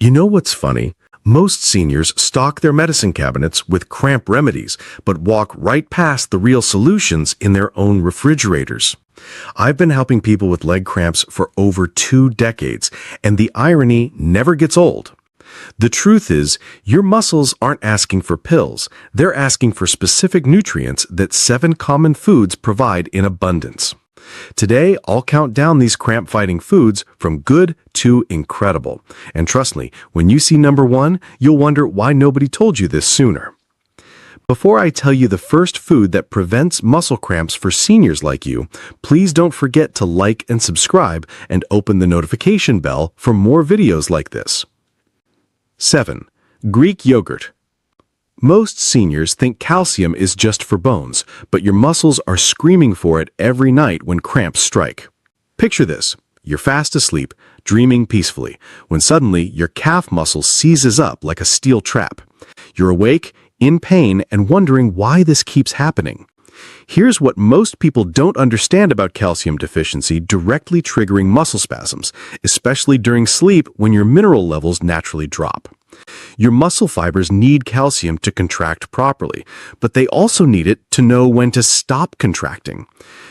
You know what's funny? Most seniors stock their medicine cabinets with cramp remedies, but walk right past the real solutions in their own refrigerators. I've been helping people with leg cramps for over 2 decades, and the irony never gets old. The truth is, your muscles aren't asking for pills. They're asking for specific nutrients that 7 common foods provide in abundance. Today, I'll count down these cramp-fighting foods from good to incredible. And trust me, when you see number 1, you'll wonder why nobody told you this sooner. Before I tell you the first food that prevents muscle cramps for seniors like you, please don't forget to like and subscribe and open the notification bell for more videos like this. 7. Greek yogurt. Most seniors think calcium is just for bones, but your muscles are screaming for it every night when cramps strike. Picture this. You're fast asleep, dreaming peacefully, when suddenly your calf muscle seizes up like a steel trap. You're awake, in pain, and wondering why this keeps happening. Here's what most people don't understand about calcium deficiency directly triggering muscle spasms, especially during sleep when your mineral levels naturally drop. Your muscle fibers need calcium to contract properly, but they also need it to know when to stop contracting.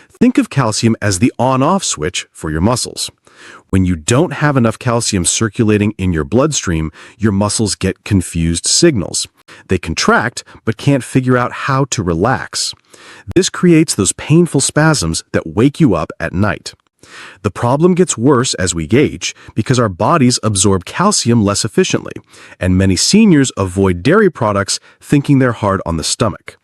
Think of calcium as the on-off switch for your muscles. When you don't have enough calcium circulating in your bloodstream, your muscles get confused signals. They contract, but can't figure out how to relax. This creates those painful spasms that wake you up at night. The problem gets worse as we age because our bodies absorb calcium less efficiently, and many seniors avoid dairy products thinking they're hard on the stomach.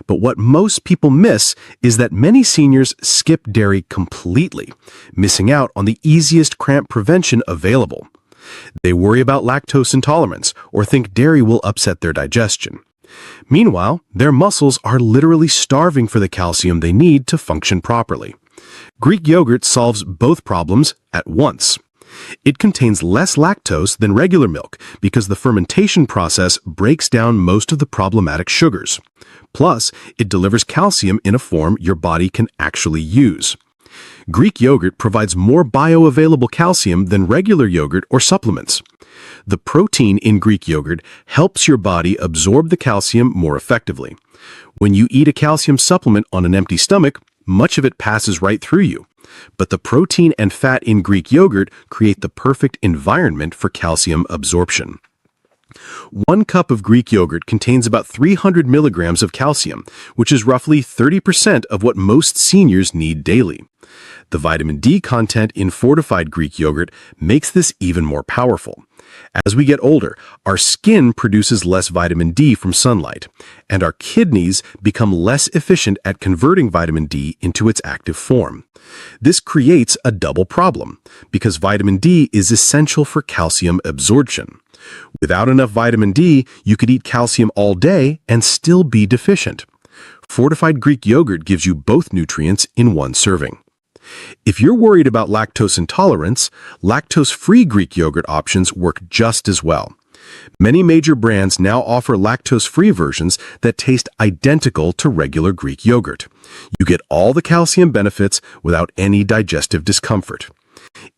But what most people miss is that many seniors skip dairy completely, missing out on the easiest cramp prevention available. They worry about lactose intolerance or think dairy will upset their digestion. Meanwhile, their muscles are literally starving for the calcium they need to function properly. Greek yogurt solves both problems at once. It contains less lactose than regular milk because the fermentation process breaks down most of the problematic sugars. Plus, it delivers calcium in a form your body can actually use. Greek yogurt provides more bioavailable calcium than regular yogurt or supplements. The protein in Greek yogurt helps your body absorb the calcium more effectively. When you eat a calcium supplement on an empty stomach, much of it passes right through you. But the protein and fat in Greek yogurt create the perfect environment for calcium absorption. 1 cup of Greek yogurt contains about 300 milligrams of calcium, which is roughly 30% of what most seniors need daily. The vitamin D content in fortified Greek yogurt makes this even more powerful. As we get older, our skin produces less vitamin D from sunlight, and our kidneys become less efficient at converting vitamin D into its active form. This creates a double problem, because vitamin D is essential for calcium absorption. Without enough vitamin D, you could eat calcium all day and still be deficient. Fortified Greek yogurt gives you both nutrients in one serving. If you're worried about lactose intolerance, lactose-free Greek yogurt options work just as well. Many major brands now offer lactose-free versions that taste identical to regular Greek yogurt. You get all the calcium benefits without any digestive discomfort.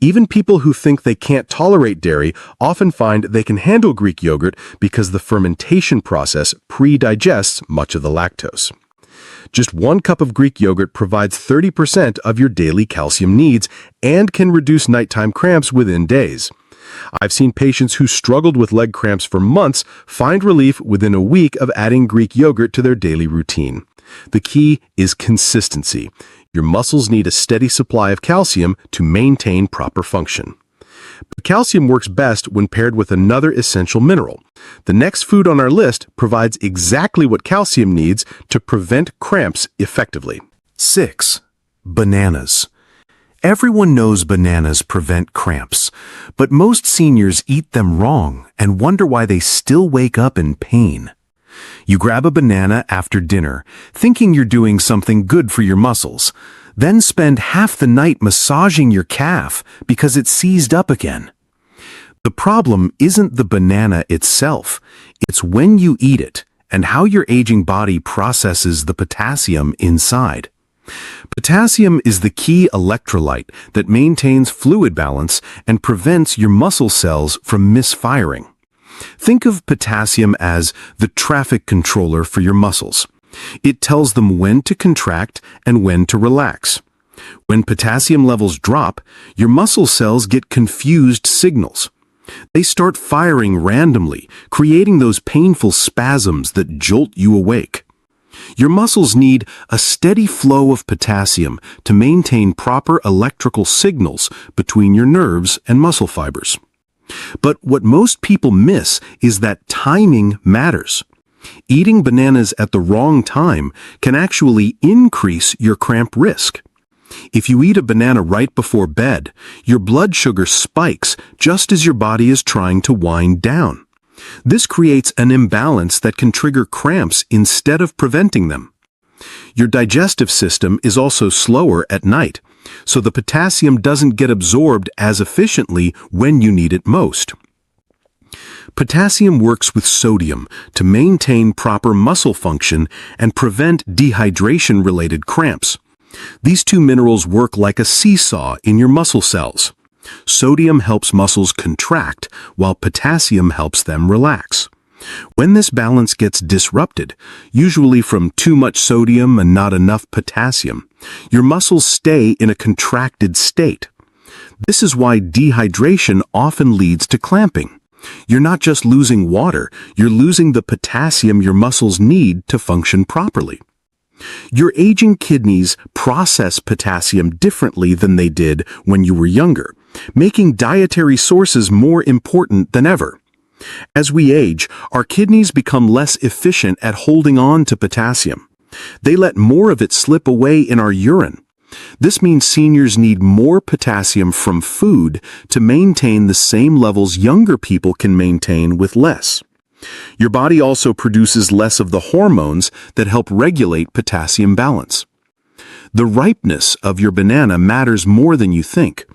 Even people who think they can't tolerate dairy often find they can handle Greek yogurt because the fermentation process pre-digests much of the lactose. Just 1 cup of Greek yogurt provides 30% of your daily calcium needs and can reduce nighttime cramps within days. I've seen patients who struggled with leg cramps for months find relief within a week of adding Greek yogurt to their daily routine. The key is consistency. Your muscles need a steady supply of calcium to maintain proper function. But calcium works best when paired with another essential mineral. The next food on our list provides exactly what calcium needs to prevent cramps effectively. 6. Bananas. Everyone knows bananas prevent cramps, but most seniors eat them wrong and wonder why they still wake up in pain. You grab a banana after dinner, thinking you're doing something good for your muscles, then spend half the night massaging your calf because it's seized up again. The problem isn't the banana itself, it's when you eat it and how your aging body processes the potassium inside. Potassium is the key electrolyte that maintains fluid balance and prevents your muscle cells from misfiring. Think of potassium as the traffic controller for your muscles. It tells them when to contract and when to relax. When potassium levels drop, your muscle cells get confused signals. They start firing randomly, creating those painful spasms that jolt you awake. Your muscles need a steady flow of potassium to maintain proper electrical signals between your nerves and muscle fibers. But what most people miss is that timing matters. Eating bananas at the wrong time can actually increase your cramp risk. If you eat a banana right before bed, your blood sugar spikes just as your body is trying to wind down. This creates an imbalance that can trigger cramps instead of preventing them. Your digestive system is also slower at night, so the potassium doesn't get absorbed as efficiently when you need it most. Potassium works with sodium to maintain proper muscle function and prevent dehydration-related cramps. These two minerals work like a seesaw in your muscle cells. Sodium helps muscles contract, while potassium helps them relax. When this balance gets disrupted, usually from too much sodium and not enough potassium, your muscles stay in a contracted state. This is why dehydration often leads to clamping. You're not just losing water, you're losing the potassium your muscles need to function properly. Your aging kidneys process potassium differently than they did when you were younger, making dietary sources more important than ever. As we age, our kidneys become less efficient at holding on to potassium. They let more of it slip away in our urine. This means seniors need more potassium from food to maintain the same levels younger people can maintain with less. Your body also produces less of the hormones that help regulate potassium balance. The ripeness of your banana matters more than you think.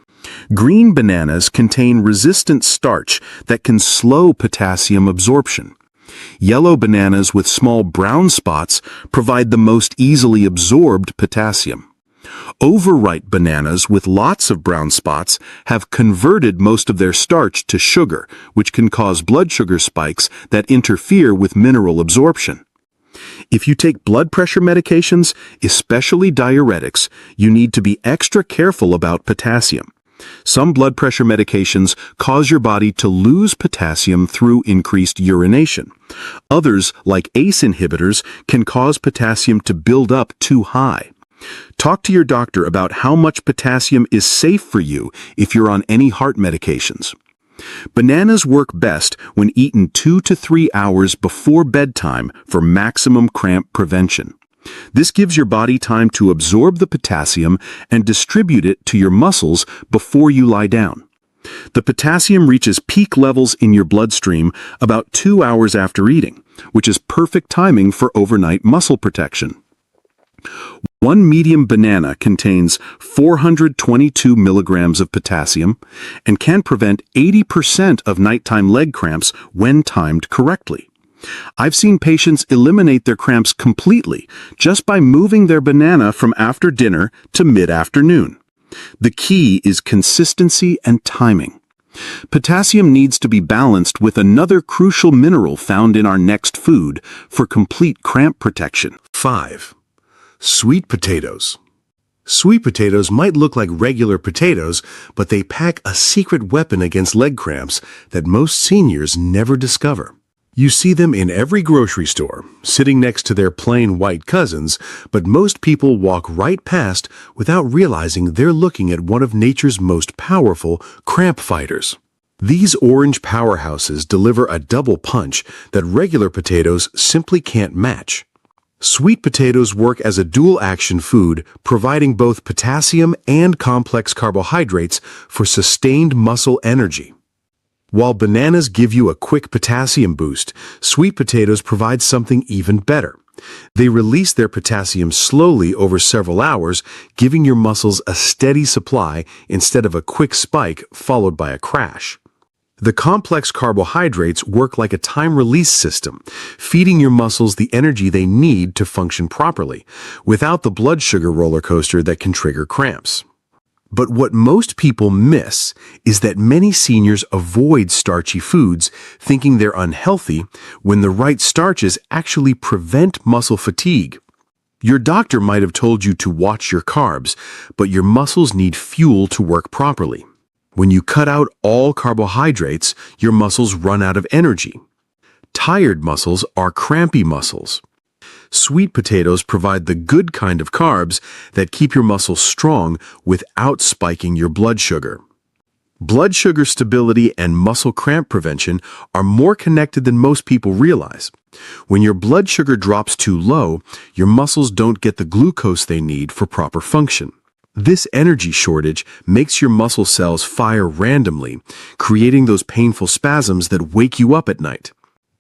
Green bananas contain resistant starch that can slow potassium absorption. Yellow bananas with small brown spots provide the most easily absorbed potassium. Overripe bananas with lots of brown spots have converted most of their starch to sugar, which can cause blood sugar spikes that interfere with mineral absorption. If you take blood pressure medications, especially diuretics, you need to be extra careful about potassium. Some blood pressure medications cause your body to lose potassium through increased urination. Others, like ACE inhibitors, can cause potassium to build up too high. Talk to your doctor about how much potassium is safe for you if you're on any heart medications. Bananas work best when eaten 2 to 3 hours before bedtime for maximum cramp prevention. This gives your body time to absorb the potassium and distribute it to your muscles before you lie down. The potassium reaches peak levels in your bloodstream about 2 hours after eating, which is perfect timing for overnight muscle protection. One medium banana contains 422 milligrams of potassium and can prevent 80% of nighttime leg cramps when timed correctly. I've seen patients eliminate their cramps completely just by moving their banana from after dinner to mid-afternoon. The key is consistency and timing. Potassium needs to be balanced with another crucial mineral found in our next food for complete cramp protection. 5. Sweet potatoes. Sweet potatoes might look like regular potatoes, but they pack a secret weapon against leg cramps that most seniors never discover. You see them in every grocery store, sitting next to their plain white cousins, but most people walk right past without realizing they're looking at one of nature's most powerful cramp fighters. These orange powerhouses deliver a double punch that regular potatoes simply can't match. Sweet potatoes work as a dual-action food, providing both potassium and complex carbohydrates for sustained muscle energy. While bananas give you a quick potassium boost, sweet potatoes provide something even better. They release their potassium slowly over several hours, giving your muscles a steady supply instead of a quick spike followed by a crash. The complex carbohydrates work like a time-release system, feeding your muscles the energy they need to function properly, without the blood sugar roller coaster that can trigger cramps. But what most people miss is that many seniors avoid starchy foods, thinking they're unhealthy, when the right starches actually prevent muscle fatigue. Your doctor might have told you to watch your carbs, but your muscles need fuel to work properly. When you cut out all carbohydrates, your muscles run out of energy. Tired muscles are crampy muscles. Sweet potatoes provide the good kind of carbs that keep your muscles strong without spiking your blood sugar. Blood sugar stability and muscle cramp prevention are more connected than most people realize. When your blood sugar drops too low, your muscles don't get the glucose they need for proper function. This energy shortage makes your muscle cells fire randomly, creating those painful spasms that wake you up at night.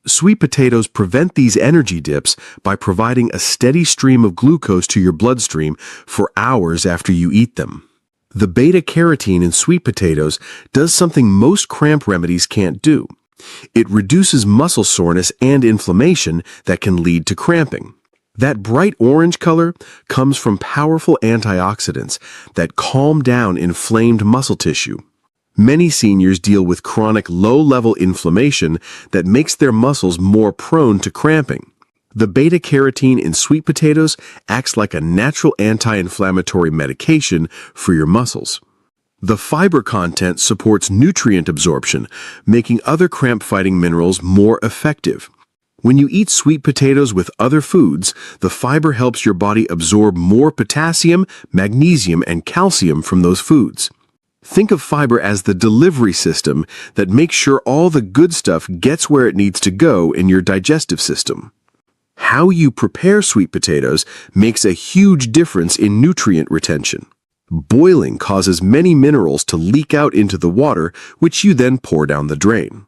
Sweet potatoes prevent these energy dips by providing a steady stream of glucose to your bloodstream for hours after you eat them. The beta-carotene in sweet potatoes does something most cramp remedies can't do. It reduces muscle soreness and inflammation that can lead to cramping. That bright orange color comes from powerful antioxidants that calm down inflamed muscle tissue. Many seniors deal with chronic low-level inflammation that makes their muscles more prone to cramping. The beta-carotene in sweet potatoes acts like a natural anti-inflammatory medication for your muscles. The fiber content supports nutrient absorption, making other cramp-fighting minerals more effective. When you eat sweet potatoes with other foods, the fiber helps your body absorb more potassium, magnesium, and calcium from those foods. Think of fiber as the delivery system that makes sure all the good stuff gets where it needs to go in your digestive system. How you prepare sweet potatoes makes a huge difference in nutrient retention. Boiling causes many minerals to leak out into the water, which you then pour down the drain.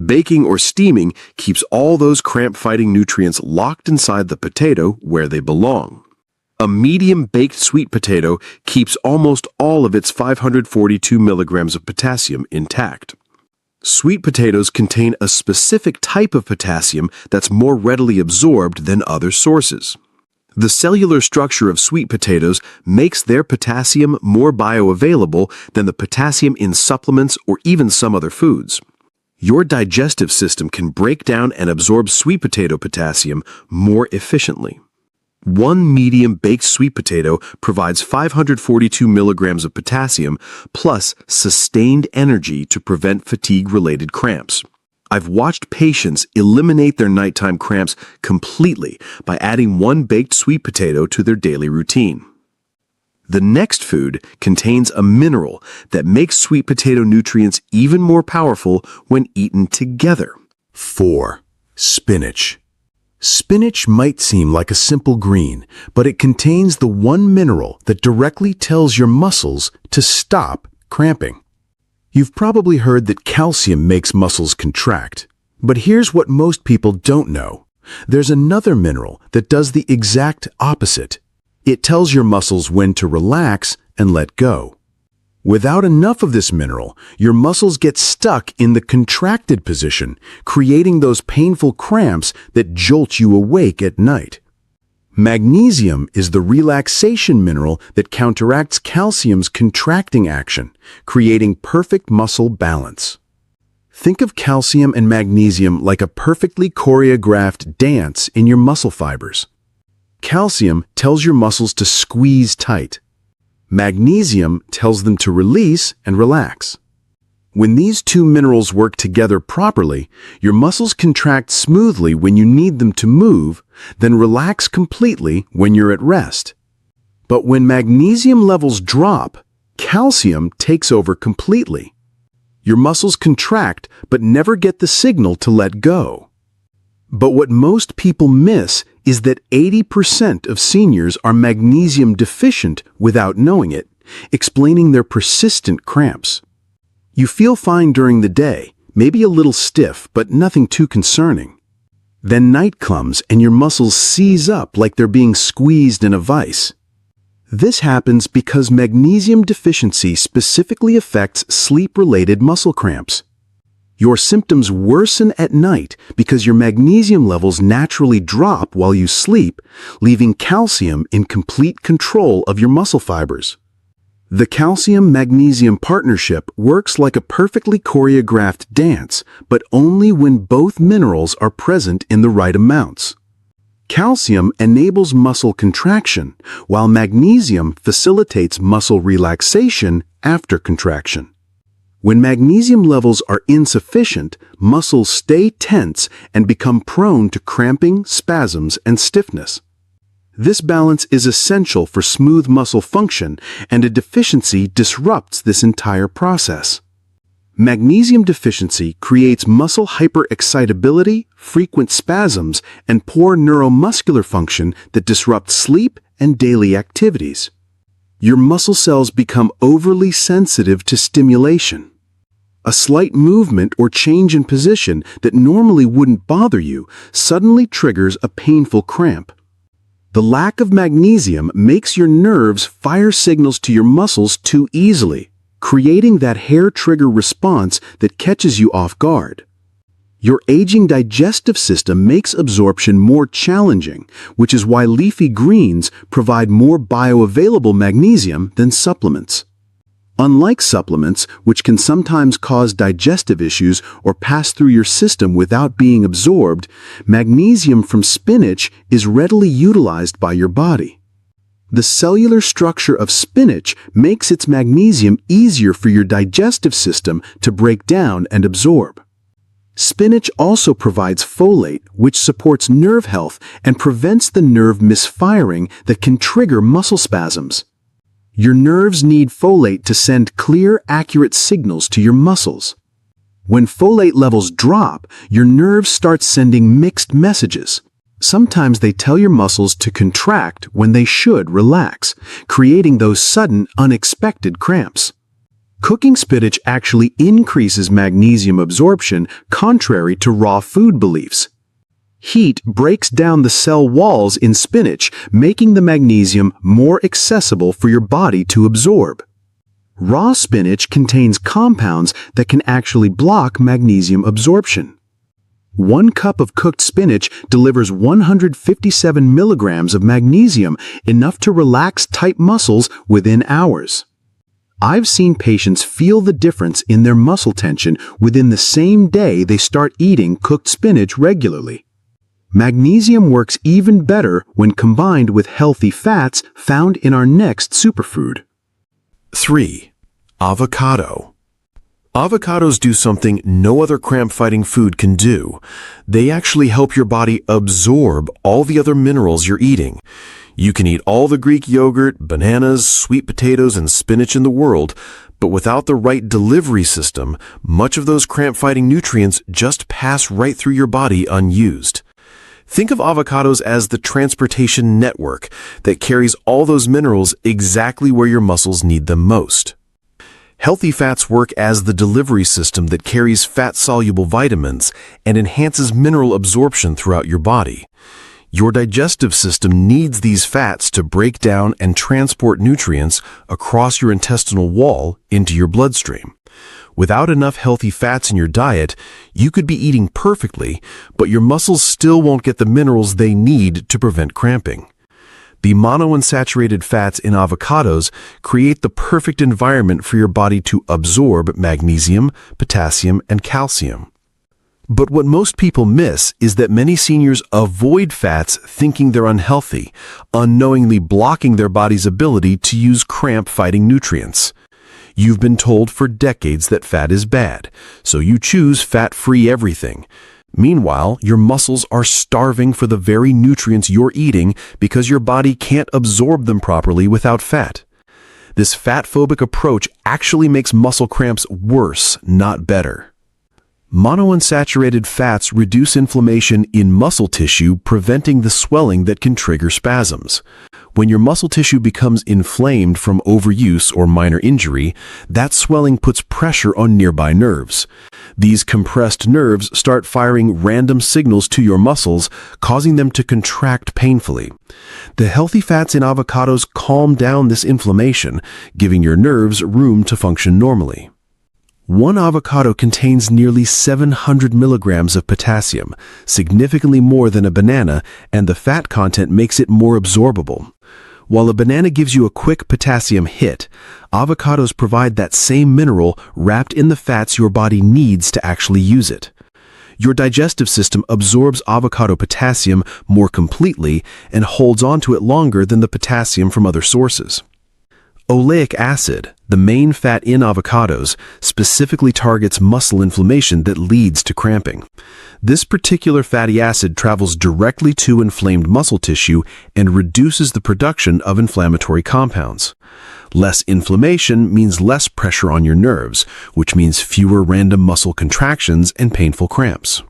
Baking or steaming keeps all those cramp-fighting nutrients locked inside the potato where they belong. A medium-baked sweet potato keeps almost all of its 542 milligrams of potassium intact. Sweet potatoes contain a specific type of potassium that's more readily absorbed than other sources. The cellular structure of sweet potatoes makes their potassium more bioavailable than the potassium in supplements or even some other foods. Your digestive system can break down and absorb sweet potato potassium more efficiently. One medium-baked sweet potato provides 542 milligrams of potassium plus sustained energy to prevent fatigue-related cramps. I've watched patients eliminate their nighttime cramps completely by adding one baked sweet potato to their daily routine. The next food contains a mineral that makes sweet potato nutrients even more powerful when eaten together. 4. Spinach. Spinach might seem like a simple green, but it contains the one mineral that directly tells your muscles to stop cramping. You've probably heard that calcium makes muscles contract, but here's what most people don't know. There's another mineral that does the exact opposite. It tells your muscles when to relax and let go. Without enough of this mineral, your muscles get stuck in the contracted position, creating those painful cramps that jolt you awake at night. Magnesium is the relaxation mineral that counteracts calcium's contracting action, creating perfect muscle balance. Think of calcium and magnesium like a perfectly choreographed dance in your muscle fibers. Calcium tells your muscles to squeeze tight. Magnesium tells them to release and relax. When these two minerals work together properly, your muscles contract smoothly when you need them to move, then relax completely when you're at rest. But when magnesium levels drop, calcium takes over completely. Your muscles contract but never get the signal to let go. But what most people miss is that 80% of seniors are magnesium deficient without knowing it, explaining their persistent cramps. You feel fine during the day, maybe a little stiff, but nothing too concerning. Then night comes and your muscles seize up like they're being squeezed in a vice. This happens because magnesium deficiency specifically affects sleep-related muscle cramps. Your symptoms worsen at night because your magnesium levels naturally drop while you sleep, leaving calcium in complete control of your muscle fibers. The calcium-magnesium partnership works like a perfectly choreographed dance, but only when both minerals are present in the right amounts. Calcium enables muscle contraction, while magnesium facilitates muscle relaxation after contraction. When magnesium levels are insufficient, muscles stay tense and become prone to cramping, spasms, and stiffness. This balance is essential for smooth muscle function, and a deficiency disrupts this entire process. Magnesium deficiency creates muscle hyperexcitability, frequent spasms, and poor neuromuscular function that disrupt sleep and daily activities. Your muscle cells become overly sensitive to stimulation. A slight movement or change in position that normally wouldn't bother you suddenly triggers a painful cramp. The lack of magnesium makes your nerves fire signals to your muscles too easily, creating that hair trigger response that catches you off guard. Your aging digestive system makes absorption more challenging, which is why leafy greens provide more bioavailable magnesium than supplements. Unlike supplements, which can sometimes cause digestive issues or pass through your system without being absorbed, magnesium from spinach is readily utilized by your body. The cellular structure of spinach makes its magnesium easier for your digestive system to break down and absorb. Spinach also provides folate, which supports nerve health and prevents the nerve misfiring that can trigger muscle spasms. Your nerves need folate to send clear, accurate signals to your muscles. When folate levels drop, your nerves start sending mixed messages. Sometimes they tell your muscles to contract when they should relax, creating those sudden, unexpected cramps. Cooking spinach actually increases magnesium absorption, contrary to raw food beliefs. Heat breaks down the cell walls in spinach, making the magnesium more accessible for your body to absorb. Raw spinach contains compounds that can actually block magnesium absorption. 1 cup of cooked spinach delivers 157 milligrams of magnesium, enough to relax tight muscles within hours. I've seen patients feel the difference in their muscle tension within the same day they start eating cooked spinach regularly. Magnesium works even better when combined with healthy fats found in our next superfood. 3. Avocado. Avocados do something no other cramp-fighting food can do. They actually help your body absorb all the other minerals you're eating. You can eat all the Greek yogurt, bananas, sweet potatoes, and spinach in the world, but without the right delivery system, much of those cramp-fighting nutrients just pass right through your body unused. Think of avocados as the transportation network that carries all those minerals exactly where your muscles need them most. Healthy fats work as the delivery system that carries fat-soluble vitamins and enhances mineral absorption throughout your body. Your digestive system needs these fats to break down and transport nutrients across your intestinal wall into your bloodstream. Without enough healthy fats in your diet, you could be eating perfectly, but your muscles still won't get the minerals they need to prevent cramping. The monounsaturated fats in avocados create the perfect environment for your body to absorb magnesium, potassium, and calcium. But what most people miss is that many seniors avoid fats thinking they're unhealthy, unknowingly blocking their body's ability to use cramp-fighting nutrients. You've been told for decades that fat is bad, so you choose fat-free everything. Meanwhile, your muscles are starving for the very nutrients you're eating because your body can't absorb them properly without fat. This fat-phobic approach actually makes muscle cramps worse, not better. Monounsaturated fats reduce inflammation in muscle tissue, preventing the swelling that can trigger spasms. When your muscle tissue becomes inflamed from overuse or minor injury, that swelling puts pressure on nearby nerves. These compressed nerves start firing random signals to your muscles, causing them to contract painfully. The healthy fats in avocados calm down this inflammation, giving your nerves room to function normally. One avocado contains nearly 700 milligrams of potassium, significantly more than a banana, and the fat content makes it more absorbable. While a banana gives you a quick potassium hit, avocados provide that same mineral wrapped in the fats your body needs to actually use it. Your digestive system absorbs avocado potassium more completely and holds onto it longer than the potassium from other sources. Oleic acid, the main fat in avocados, specifically targets muscle inflammation that leads to cramping. This particular fatty acid travels directly to inflamed muscle tissue and reduces the production of inflammatory compounds. Less inflammation means less pressure on your nerves, which means fewer random muscle contractions and painful cramps.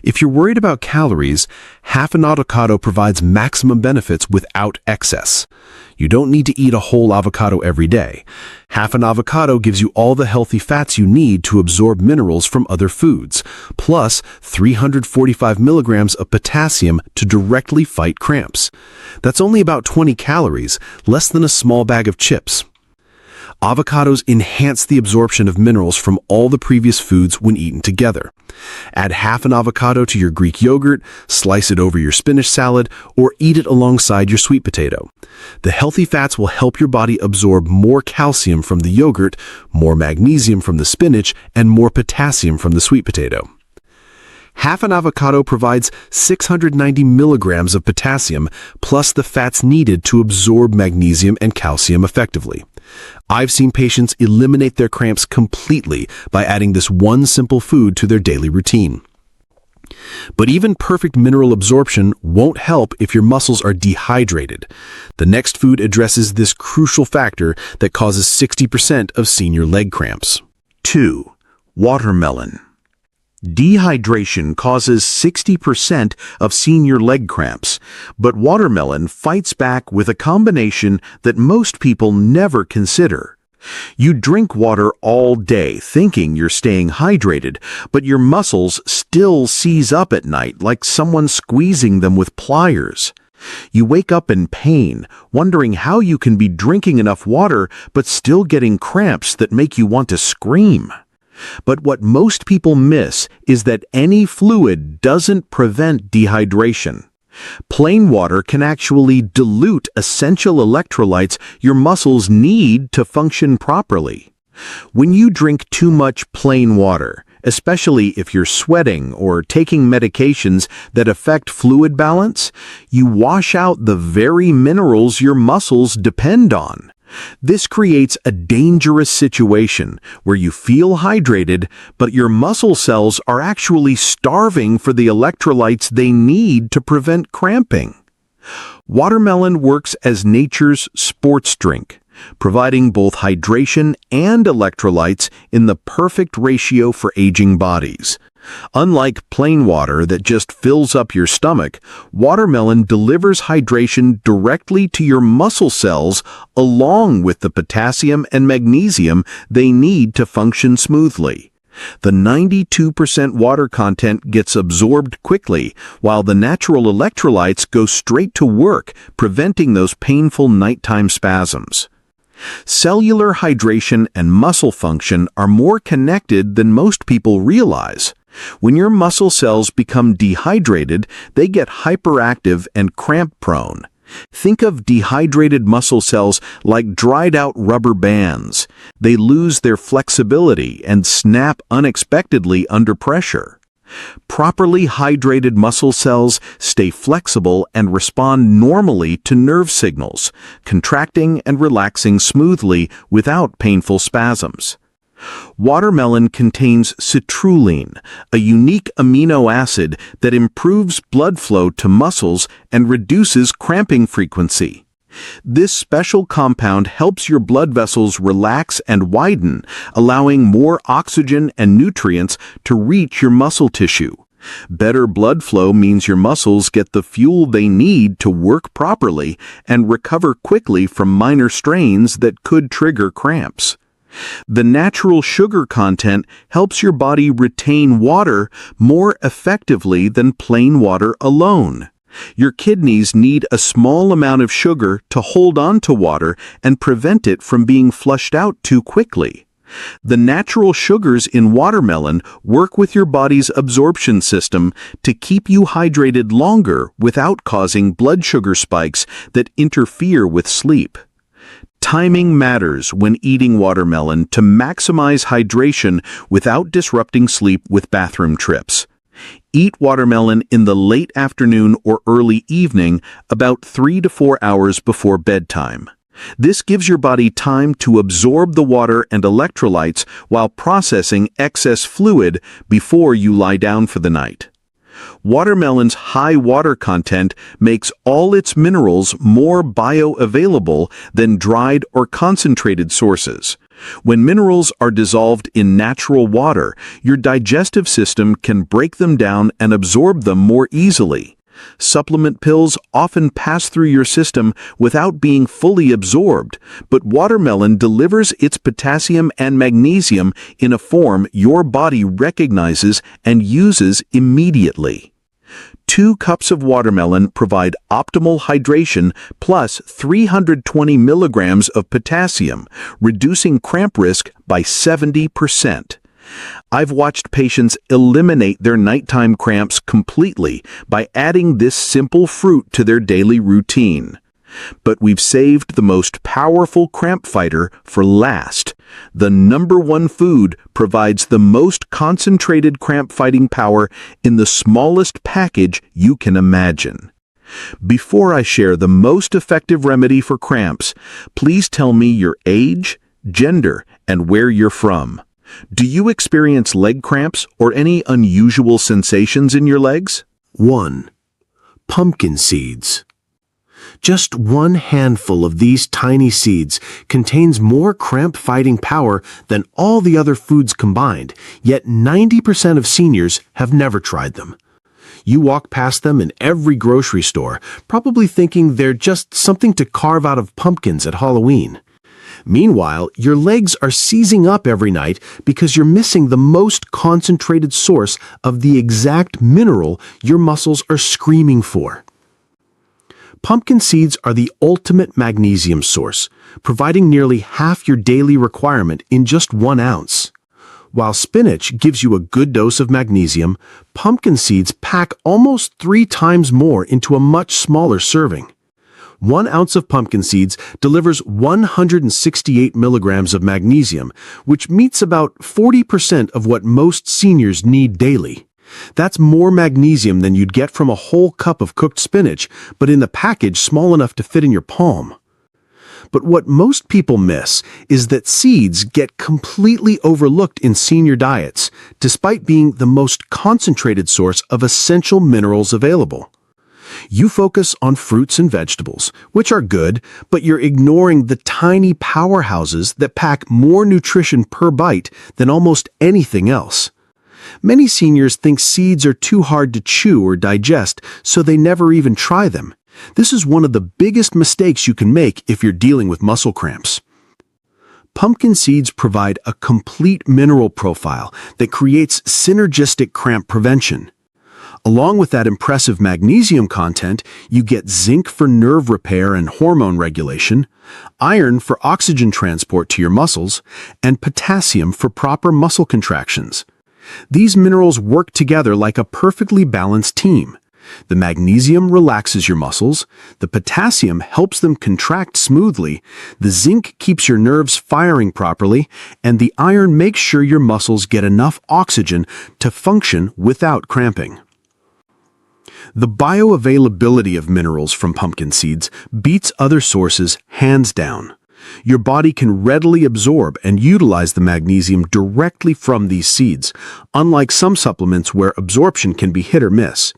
If you're worried about calories, half an avocado provides maximum benefits without excess. You don't need to eat a whole avocado every day. Half an avocado gives you all the healthy fats you need to absorb minerals from other foods, plus 345 milligrams of potassium to directly fight cramps. That's only about 20 calories, less than a small bag of chips. Avocados enhance the absorption of minerals from all the previous foods when eaten together. Add half an avocado to your Greek yogurt, slice it over your spinach salad, or eat it alongside your sweet potato. The healthy fats will help your body absorb more calcium from the yogurt, more magnesium from the spinach, and more potassium from the sweet potato. Half an avocado provides 690 milligrams of potassium, plus the fats needed to absorb magnesium and calcium effectively. I've seen patients eliminate their cramps completely by adding this one simple food to their daily routine. But even perfect mineral absorption won't help if your muscles are dehydrated. The next food addresses this crucial factor that causes 60% of senior leg cramps. 2. Watermelon. Dehydration causes 60% of senior leg cramps, but watermelon fights back with a combination that most people never consider. You drink water all day thinking you're staying hydrated, but your muscles still seize up at night like someone squeezing them with pliers. You wake up in pain, wondering how you can be drinking enough water but still getting cramps that make you want to scream. But what most people miss is that any fluid doesn't prevent dehydration. Plain water can actually dilute essential electrolytes your muscles need to function properly. When you drink too much plain water, especially if you're sweating or taking medications that affect fluid balance, you wash out the very minerals your muscles depend on. This creates a dangerous situation where you feel hydrated, but your muscle cells are actually starving for the electrolytes they need to prevent cramping. Watermelon works as nature's sports drink, providing both hydration and electrolytes in the perfect ratio for aging bodies. Unlike plain water that just fills up your stomach, watermelon delivers hydration directly to your muscle cells along with the potassium and magnesium they need to function smoothly. The 92% water content gets absorbed quickly, while the natural electrolytes go straight to work, preventing those painful nighttime spasms. Cellular hydration and muscle function are more connected than most people realize. When your muscle cells become dehydrated, they get hyperactive and cramp-prone. Think of dehydrated muscle cells like dried-out rubber bands. They lose their flexibility and snap unexpectedly under pressure. Properly hydrated muscle cells stay flexible and respond normally to nerve signals, contracting and relaxing smoothly without painful spasms. Watermelon contains citrulline, a unique amino acid that improves blood flow to muscles and reduces cramping frequency. This special compound helps your blood vessels relax and widen, allowing more oxygen and nutrients to reach your muscle tissue. Better blood flow means your muscles get the fuel they need to work properly and recover quickly from minor strains that could trigger cramps. The natural sugar content helps your body retain water more effectively than plain water alone. Your kidneys need a small amount of sugar to hold on to water and prevent it from being flushed out too quickly. The natural sugars in watermelon work with your body's absorption system to keep you hydrated longer without causing blood sugar spikes that interfere with sleep. Timing matters when eating watermelon to maximize hydration without disrupting sleep with bathroom trips. Eat watermelon in the late afternoon or early evening, about 3 to 4 hours before bedtime. This gives your body time to absorb the water and electrolytes while processing excess fluid before you lie down for the night. Watermelon's high water content makes all its minerals more bioavailable than dried or concentrated sources. When minerals are dissolved in natural water, your digestive system can break them down and absorb them more easily. Supplement pills often pass through your system without being fully absorbed, but watermelon delivers its potassium and magnesium in a form your body recognizes and uses immediately. 2 cups of watermelon provide optimal hydration plus 320 milligrams of potassium, reducing cramp risk by 70%. I've watched patients eliminate their nighttime cramps completely by adding this simple fruit to their daily routine. But we've saved the most powerful cramp fighter for last. The #1 food provides the most concentrated cramp fighting power in the smallest package you can imagine. Before I share the most effective remedy for cramps, please tell me your age, gender, and where you're from. Do you experience leg cramps or any unusual sensations in your legs? 1. Pumpkin seeds. Just 1 handful of these tiny seeds contains more cramp-fighting power than all the other foods combined, yet 90% of seniors have never tried them. You walk past them in every grocery store, probably thinking they're just something to carve out of pumpkins at Halloween. Meanwhile, your legs are seizing up every night because you're missing the most concentrated source of the exact mineral your muscles are screaming for. Pumpkin seeds are the ultimate magnesium source, providing nearly half your daily requirement in just 1 ounce. While spinach gives you a good dose of magnesium, pumpkin seeds pack almost 3 times more into a much smaller serving. 1 ounce of pumpkin seeds delivers 168 milligrams of magnesium, which meets about 40% of what most seniors need daily. That's more magnesium than you'd get from a whole cup of cooked spinach, but in a package small enough to fit in your palm. But what most people miss is that seeds get completely overlooked in senior diets, despite being the most concentrated source of essential minerals available. You focus on fruits and vegetables, which are good, but you're ignoring the tiny powerhouses that pack more nutrition per bite than almost anything else. Many seniors think seeds are too hard to chew or digest, so they never even try them. This is one of the biggest mistakes you can make if you're dealing with muscle cramps. Pumpkin seeds provide a complete mineral profile that creates synergistic cramp prevention. Along with that impressive magnesium content, you get zinc for nerve repair and hormone regulation, iron for oxygen transport to your muscles, and potassium for proper muscle contractions. These minerals work together like a perfectly balanced team. The magnesium relaxes your muscles, the potassium helps them contract smoothly, the zinc keeps your nerves firing properly, and the iron makes sure your muscles get enough oxygen to function without cramping. The bioavailability of minerals from pumpkin seeds beats other sources hands down. Your body can readily absorb and utilize the magnesium directly from these seeds, unlike some supplements where absorption can be hit or miss.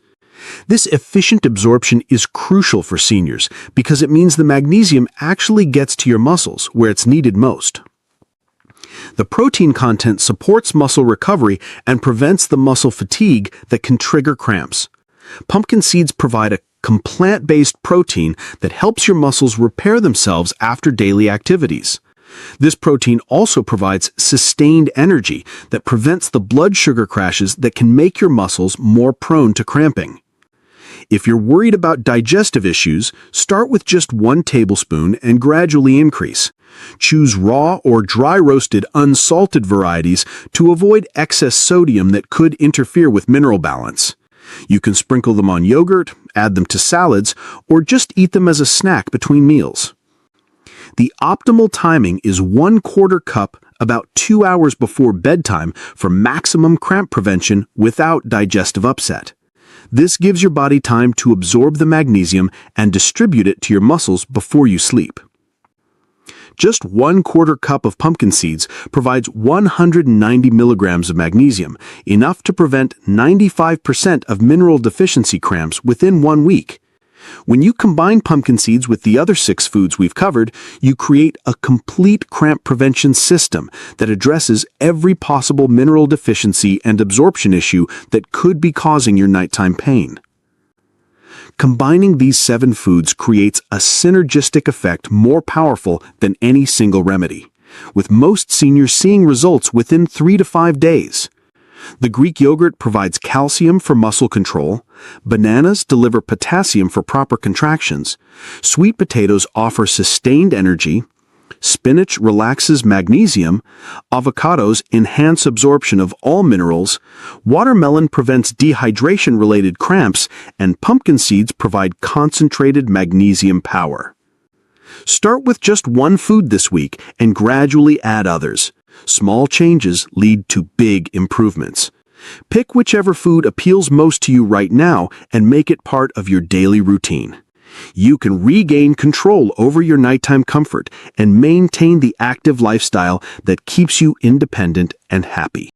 This efficient absorption is crucial for seniors because it means the magnesium actually gets to your muscles where it's needed most. The protein content supports muscle recovery and prevents the muscle fatigue that can trigger cramps. Pumpkin seeds provide a plant-based protein that helps your muscles repair themselves after daily activities. This protein also provides sustained energy that prevents the blood sugar crashes that can make your muscles more prone to cramping. If you're worried about digestive issues, start with just 1 tablespoon and gradually increase. Choose raw or dry-roasted unsalted varieties to avoid excess sodium that could interfere with mineral balance. You can sprinkle them on yogurt, add them to salads, or just eat them as a snack between meals. The optimal timing is 1/4 cup about 2 hours before bedtime for maximum cramp prevention without digestive upset. This gives your body time to absorb the magnesium and distribute it to your muscles before you sleep. Just 1/4 cup of pumpkin seeds provides 190 milligrams of magnesium, enough to prevent 95% of mineral deficiency cramps within 1 week. When you combine pumpkin seeds with the other 6 foods we've covered, you create a complete cramp prevention system that addresses every possible mineral deficiency and absorption issue that could be causing your nighttime pain. Combining these 7 foods creates a synergistic effect more powerful than any single remedy, with most seniors seeing results within 3 to 5 days. The Greek yogurt provides calcium for muscle control, bananas deliver potassium for proper contractions, sweet potatoes offer sustained energy, spinach relaxes magnesium, avocados enhance absorption of all minerals, watermelon prevents dehydration-related cramps, and pumpkin seeds provide concentrated magnesium power. Start with just 1 food this week and gradually add others. Small changes lead to big improvements. Pick whichever food appeals most to you right now and make it part of your daily routine. You can regain control over your nighttime comfort and maintain the active lifestyle that keeps you independent and happy.